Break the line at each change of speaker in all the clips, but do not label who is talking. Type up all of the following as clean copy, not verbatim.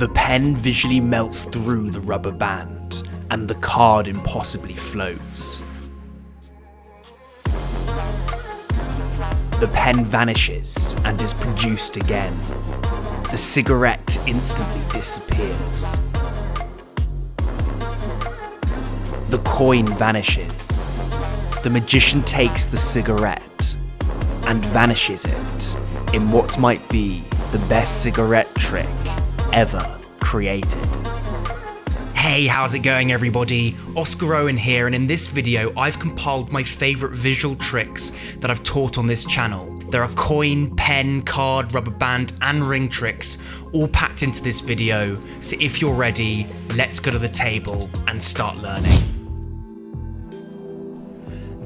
The pen visually melts through the rubber band, and the card impossibly floats. The pen vanishes and is produced again. The cigarette instantly disappears. The coin vanishes. The magician takes the cigarette and vanishes it in what might be the best cigarette trick ever created.
Hey, how's it going everybody? Oscar Owen here, and in this video I've compiled my favourite visual tricks that I've taught on this channel. There are coin, pen, card, rubber band and ring tricks all packed into this video, so if you're ready, let's go to the table and start learning.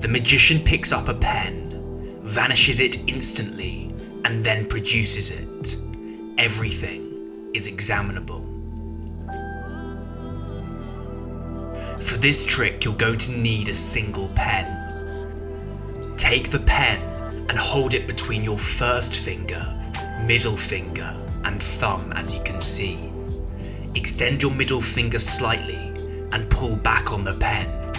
The magician picks up a pen, vanishes it instantly, and then produces it. Everything is examinable. For this trick, you're going to need a single pen. Take the pen and hold it between your first finger, middle finger, and thumb, as you can see. Extend your middle finger slightly and pull back on the pen.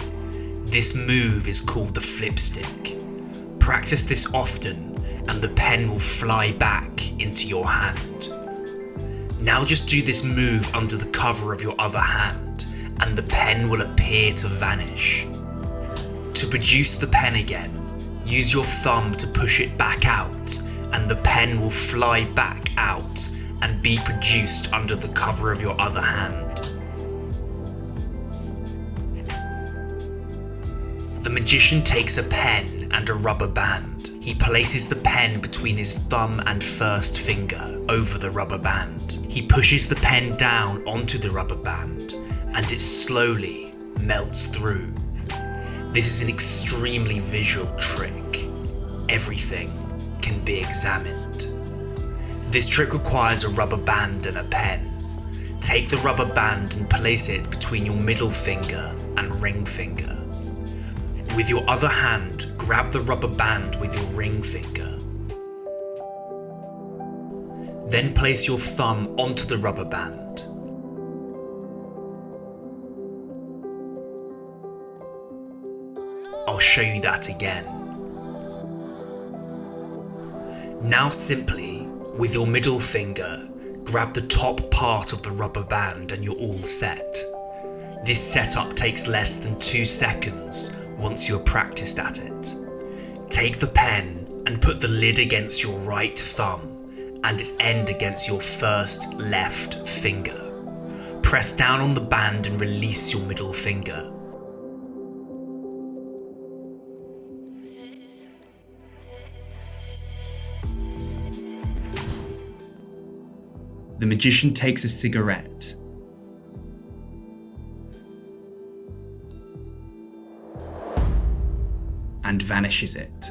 This move is called the flip stick. Practice this often and the pen will fly back into your hand. Now just do this move under the cover of your other hand and the pen will appear to vanish. To produce the pen again, use your thumb to push it back out and the pen will fly back out and be produced under the cover of your other hand. The magician takes a pen and a rubber band. He places the pen between his thumb and first finger over the rubber band. He pushes the pen down onto the rubber band and it slowly melts through. This is an extremely visual trick. Everything can be examined. This trick requires a rubber band and a pen. Take the rubber band and place it between your middle finger and ring finger. With your other hand, grab the rubber band with your ring finger. Then place your thumb onto the rubber band. I'll show you that again. Now simply, with your middle finger, grab the top part of the rubber band and you're all set. This setup takes less than 2 seconds once you're practiced at it. Take the pen and put the lid against your right thumb and its end against your first left finger. Press down on the band and release your middle finger. The magician takes a cigarette and vanishes it.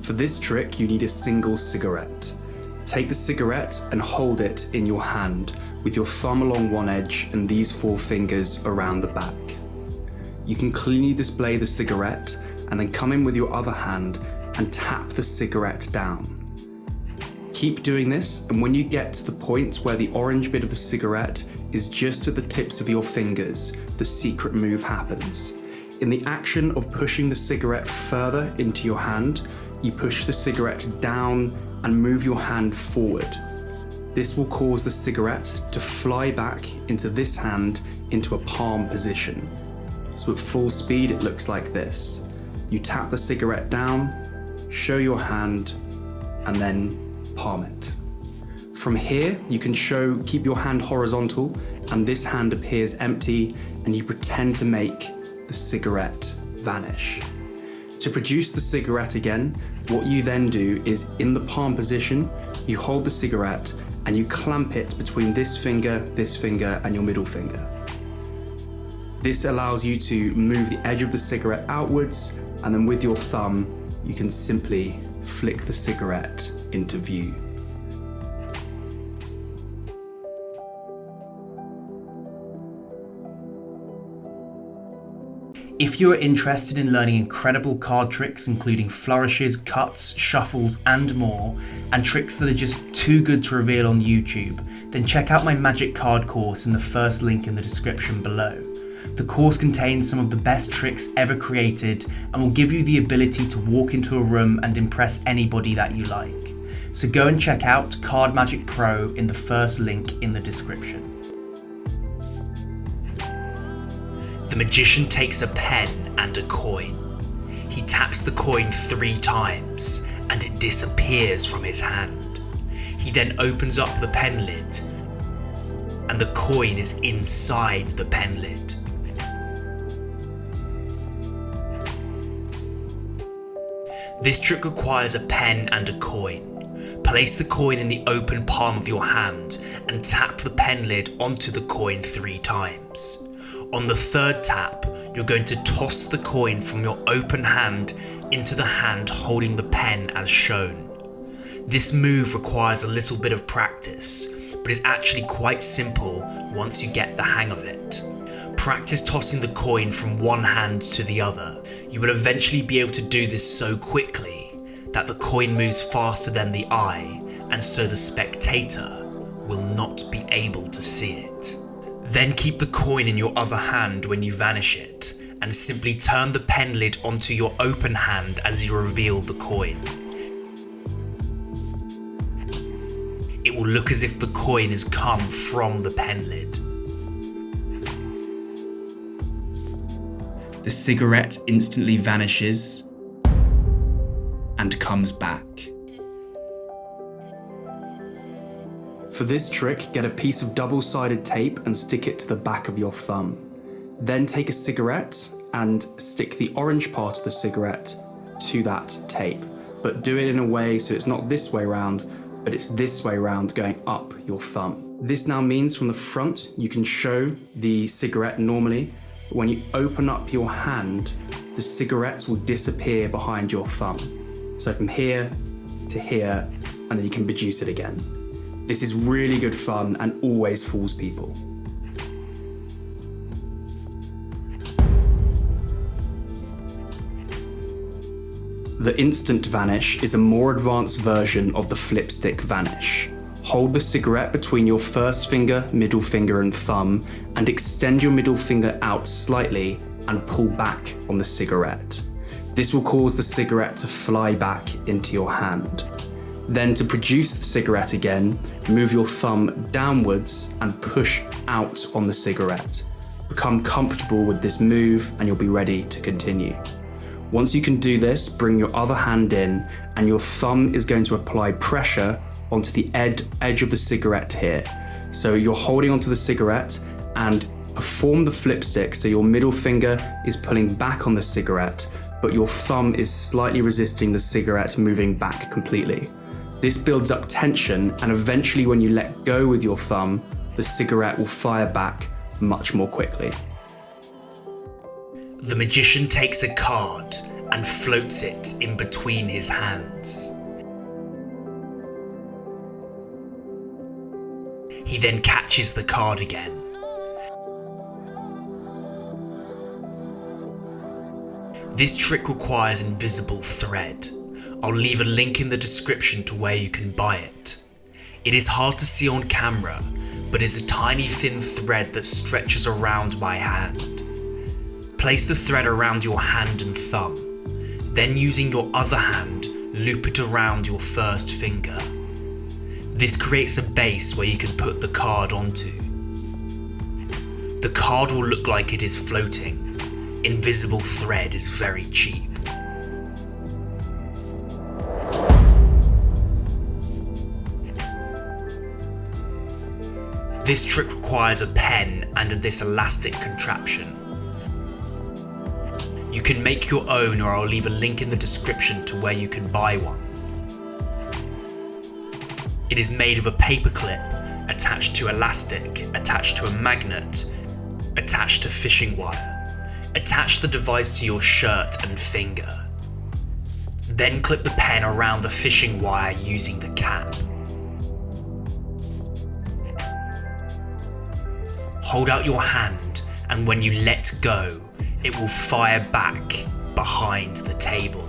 For this trick, you need a single cigarette. Take the cigarette and hold it in your hand with your thumb along one edge and these 4 fingers around the back. You can cleanly display the cigarette and then come in with your other hand and tap the cigarette down. Keep doing this, and when you get to the point where the orange bit of the cigarette is just at the tips of your fingers, the secret move happens. In the action of pushing the cigarette further into your hand, you push the cigarette down and move your hand forward. This will cause the cigarette to fly back into this hand into a palm position. So at full speed it looks like this. You tap the cigarette down, show your hand, and then palm it. From here, you can keep your hand horizontal and this hand appears empty and you pretend to make the cigarette vanish. To produce the cigarette again, what you then do is in the palm position, you hold the cigarette and you clamp it between this finger and your middle finger. This allows you to move the edge of the cigarette outwards and then with your thumb, you can simply flick the cigarette into view. If you are interested in learning incredible card tricks including flourishes, cuts, shuffles and more, and tricks that are just
too good to reveal on YouTube, then check out my magic card course in the first link in the description below. The course contains some of the best tricks ever created and will give you the ability to walk into a room and impress anybody that you like. So go and check out Card Magic Pro in the first link in the description. The magician takes a pen and a coin. He taps the coin 3 times and it disappears from his hand. He then opens up the pen lid and the coin is inside the pen lid. This trick requires a pen and a coin. Place the coin in the open palm of your hand and tap the pen lid onto the coin 3 times. On the 3rd tap, you're going to toss the coin from your open hand into the hand holding the pen as shown. This move requires a little bit of practice, but is actually quite simple once you get the hang of it. Practice tossing the coin from one hand to the other. You will eventually be able to do this so quickly that the coin moves faster than the eye, and so the spectator will not be able to see it. Then keep the coin in your other hand when you vanish it, and simply turn the pen lid onto your open hand as you reveal the coin. It will look as if the coin has come from the pen lid. The cigarette instantly vanishes and comes back.
For this trick, get a piece of double-sided tape and stick it to the back of your thumb. Then take a cigarette and stick the orange part of the cigarette to that tape, but do it in a way so it's not this way round, but it's this way round going up your thumb. This now means from the front you can show the cigarette normally, but when you open up your hand, the cigarettes will disappear behind your thumb. So from here to here, and then you can produce it again. This is really good fun and always fools people. The instant vanish is a more advanced version of the flipstick vanish. Hold the cigarette between your first finger, middle finger and thumb and extend your middle finger out slightly and pull back on the cigarette. This will cause the cigarette to fly back into your hand. Then to produce the cigarette again, move your thumb downwards and push out on the cigarette. Become comfortable with this move and you'll be ready to continue. Once you can do this, bring your other hand in and your thumb is going to apply pressure onto the edge of the cigarette here. So you're holding onto the cigarette and perform the flipstick, so your middle finger is pulling back on the cigarette, but your thumb is slightly resisting the cigarette moving back completely. This builds up tension, and eventually when you let go with your thumb, the cigarette will fire back much more quickly.
The magician takes a card and floats it in between his hands. He then catches the card again. This trick requires invisible thread. I'll leave a link in the description to where you can buy it. It is hard to see on camera, but is a tiny thin thread that stretches around my hand. Place the thread around your hand and thumb. Then using your other hand, loop it around your first finger. This creates a base where you can put the card onto. The card will look like it is floating. Invisible thread is very cheap. This trick requires a pen and this elastic contraption. You can make your own, or I'll leave a link in the description to where you can buy one. It is made of a paper clip attached to elastic, attached to a magnet, attached to fishing wire. Attach the device to your shirt and finger. Then clip the pen around the fishing wire using the cap. Hold out your hand, and when you let go, it will fire back behind the table.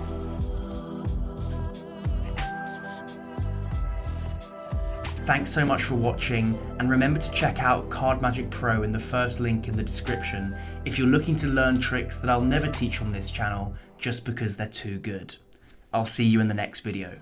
Thanks so much for watching, and remember to check out Card Magic Pro in the first link in the description if you're looking to learn tricks that I'll never teach on this channel just because they're too good. I'll see you in the next video.